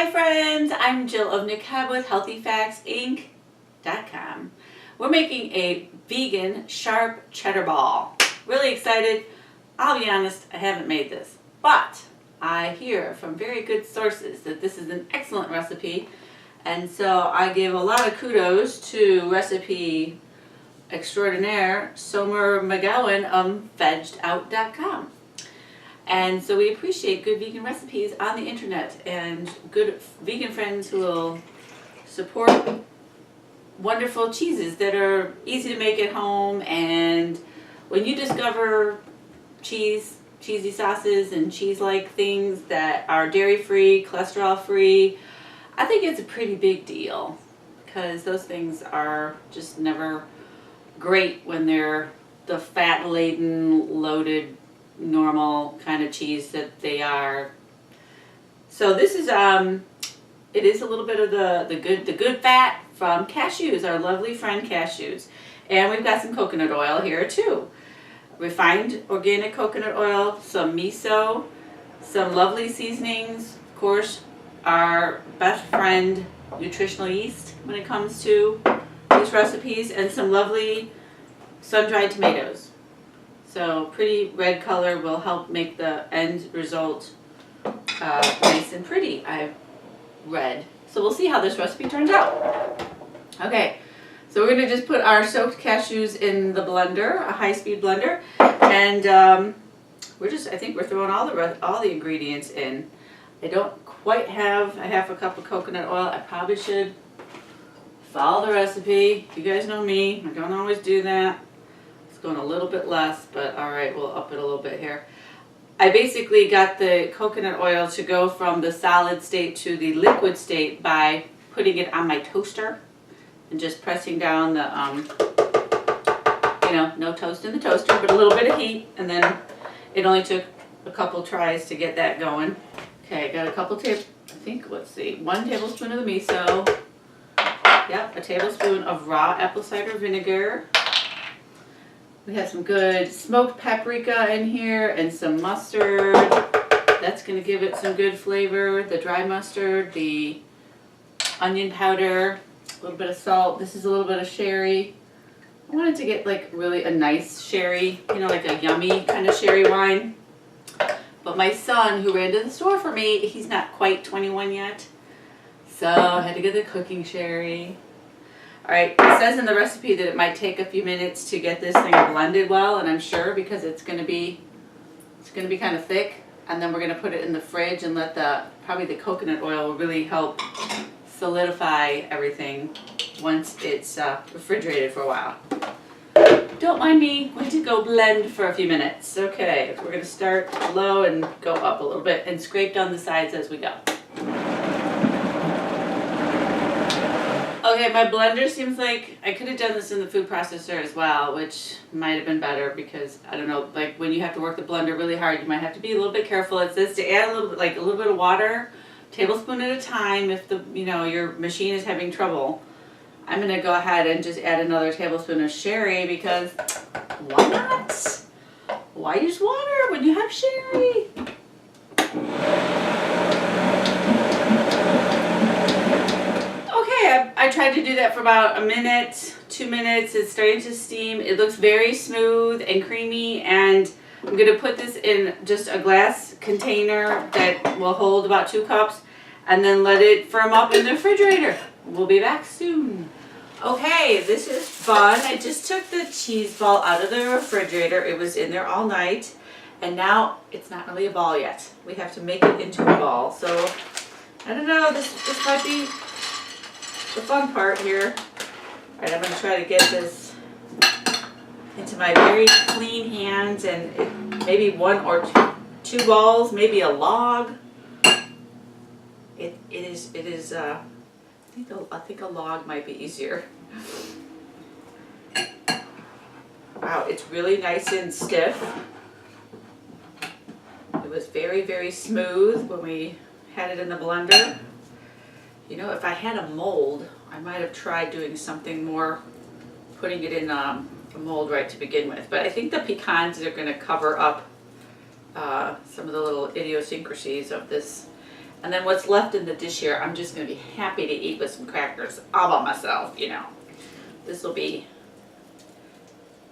Hi friends, I'm Jill of NCAB with HealthyFactsInc.com. We're making a vegan sharp cheddar ball. Really excited. I'll be honest, I haven't made this, but I hear from very good sources that this is an excellent recipe, and so I give a lot of kudos to recipe extraordinaire Somer McGowan of VeggedOut.com. And so we appreciate good vegan recipes on the internet and good vegan friends who will support wonderful cheeses that are easy to make at home. And when you discover cheesy sauces and cheese-like things that are dairy-free, cholesterol-free, I think it's a pretty big deal, because those things are just never great when they're the fat-laden, loaded, normal kind of cheese that they are. So this is it is a little bit of the good fat from cashews, our lovely friend cashews. And we've got some coconut oil here too. Refined organic coconut oil, some miso, some lovely seasonings, of course, our best friend nutritional yeast when it comes to these recipes, and some lovely sun-dried tomatoes. So pretty red color will help make the end result nice and pretty, I've read. So we'll see how this recipe turns out. Okay, so we're going to just put our soaked cashews in the blender, a high-speed blender, and I think we're throwing all the ingredients in. I don't quite have a half a cup of coconut oil. I probably should follow the recipe. You guys know me, I don't always do that. Going a little bit less, but all right, we'll up it a little bit here. I basically got the coconut oil to go from the solid state to the liquid state by putting it on my toaster and just pressing down the, no toast in the toaster, but a little bit of heat, and then it only took a couple tries to get that going. Okay, got a couple let's see, 1 tablespoon of the miso. Yep, a tablespoon of raw apple cider vinegar. We have some good smoked paprika in here and some mustard. That's going to give it some good flavor. The dry mustard, the onion powder, a little bit of salt. This is a little bit of sherry. I wanted to get like really a nice sherry, like a yummy kind of sherry wine. But my son, who ran to the store for me, he's not quite 21 yet. So I had to get the cooking sherry. Alright, it says in the recipe that it might take a few minutes to get this thing blended well, and I'm sure because it's going to be kind of thick, and then we're going to put it in the fridge and let probably the coconut oil will really help solidify everything once it's refrigerated for a while. Don't mind me, going to go blend for a few minutes. Okay, we're going to start low and go up a little bit and scrape down the sides as we go. Okay, my blender seems like I could have done this in the food processor as well, which might have been better because, I don't know, like when you have to work the blender really hard, you might have to be a little bit careful. It says to add a little bit of water, tablespoon at a time if your machine is having trouble. I'm going to go ahead and just add another tablespoon of sherry because why not? Why use water when you have sherry? I tried to do that for about a minute, 2 minutes. It's starting to steam. It looks very smooth and creamy, and I'm going to put this in just a glass container that will hold about 2 cups and then let it firm up in the refrigerator. We'll be back soon. Okay, this is fun. I just took the cheese ball out of the refrigerator. It was in there all night, and now it's not really a ball yet. We have to make it into a ball. So, I don't know, this might be the fun part here. Alright, I'm going to try to get this into my very clean hands, and maybe 1 or 2 balls, maybe a log. It is I think a log might be easier. Wow, it's really nice and stiff. It was very, very smooth when we had it in the blender. If I had a mold, I might have tried doing something more, putting it in a mold right to begin with. But I think the pecans are going to cover up some of the little idiosyncrasies of this And then what's left in the dish here, I'm just going to be happy to eat with some crackers all by myself, you know. This will be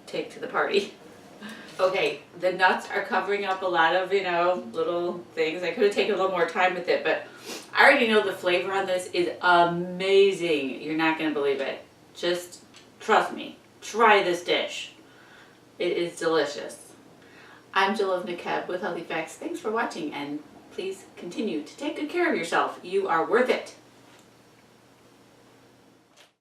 take to the party. Okay, the nuts are covering up a lot of, you know, little things. I could have taken a little more time with it, but I already know the flavor on this is amazing. You're not going to believe it. Just trust me. Try this dish. It is delicious. I'm Jill of Nekeb with Healthy Facts. Thanks for watching, and please continue to take good care of yourself. You are worth it.